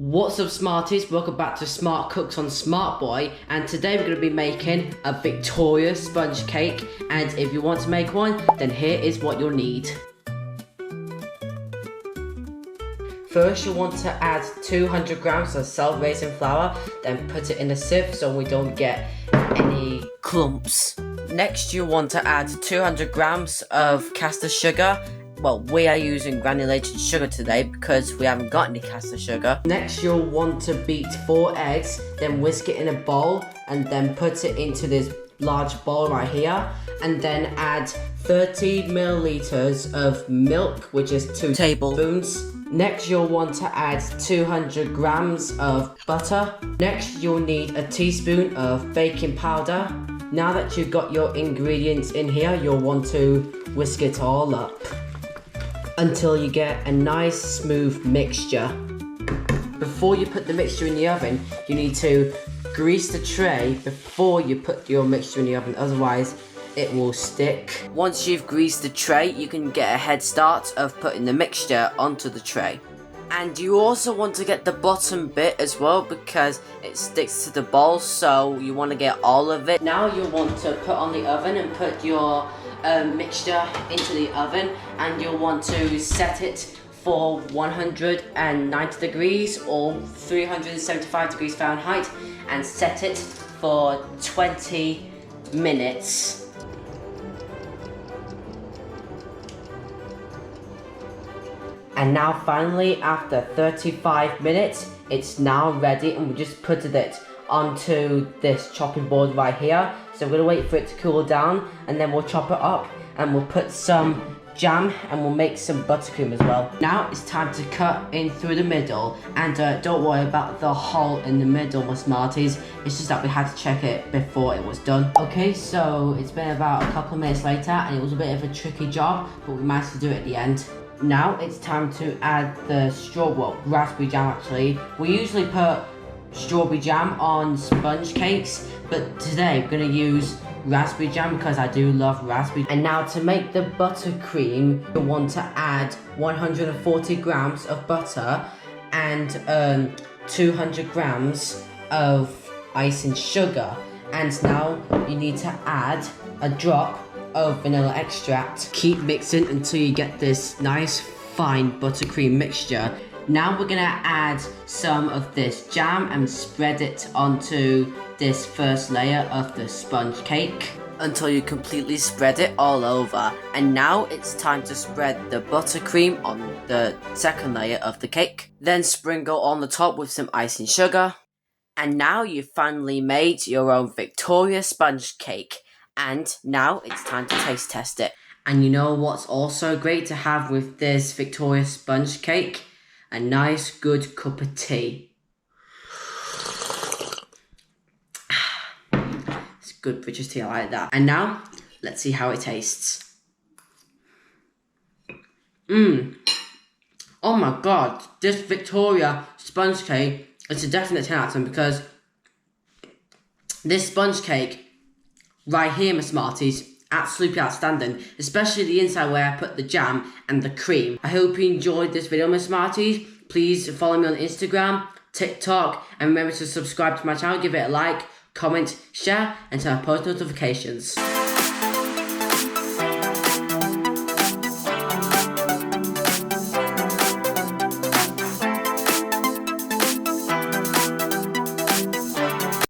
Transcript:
What's up, Smarties? Welcome back to Smart Cooks on Smart Boy, and today we're going to be making a Victoria sponge cake. And if you want to make one, then here is what you'll need. First, you'll want to add 200 grams of self-raising flour, then put it in a sieve so we don't get any clumps. Next, you'll want to add 200 grams of caster sugar. Well, we are using granulated sugar today because we haven't got any caster sugar. Next, you'll want to beat 4 eggs, then whisk it in a bowl, and then put it into this large bowl right here. And then add 30 milliliters of milk, which is 2 tablespoons. Next, you'll want to add 200 grams of butter. Next, you'll need a teaspoon of baking powder. Now that you've got your ingredients in here, you'll want to whisk it all up until you get a nice smooth mixture. Before you put the mixture in the oven, you need to grease the tray before you put your mixture in the oven, otherwise it will stick. Once you've greased the tray, you can get a head start of putting the mixture onto the tray. And you also want to get the bottom bit as well because it sticks to the bowl, so you want to get all of it. Now you'll want to put on the oven and put your mixture into the oven, and you'll want to set it for 190 degrees or 375 degrees Fahrenheit and set it for 20 minutes. And now finally, after 35 minutes, it's now ready, and we just put it onto this chopping board right here. So we're gonna wait for it to cool down, and then we'll chop it up, and we'll put some jam, and we'll make some buttercream as well. Now it's time to cut in through the middle, and don't worry about the hole in the middle, my Smarties. It's just that we had to check it before it was done. Okay, so it's been about a couple of minutes later, and it was a bit of a tricky job, but we managed to do it at the end. Now it's time to add the raspberry jam actually. We usually put strawberry jam on sponge cakes, but today we're going to use raspberry jam because I do love raspberry. And now to make the buttercream, you'll want to add 140 grams of butter and 200 grams of icing sugar. And now you need to add a drop of vanilla extract. Keep mixing until you get this nice fine buttercream mixture. Now we're gonna add some of this jam and spread it onto this first layer of the sponge cake until you completely spread it all over. And now it's time to spread the buttercream on the second layer of the cake. Then sprinkle on the top with some icing sugar. And now you've finally made your own Victoria sponge cake. And now it's time to taste test it. And you know what's also great to have with this Victoria sponge cake? A nice good cup of tea. It's good British tea, I like that. And now, let's see how it tastes. Oh my god, this Victoria sponge cake is a definite 10 out of 10 because this sponge cake right here, my Smarties, absolutely outstanding, especially the inside where I put the jam and the cream. I hope you enjoyed this video, my Smarties. Please follow me on Instagram, TikTok, and remember to subscribe to my channel, give it a like, comment, share, and turn on post notifications.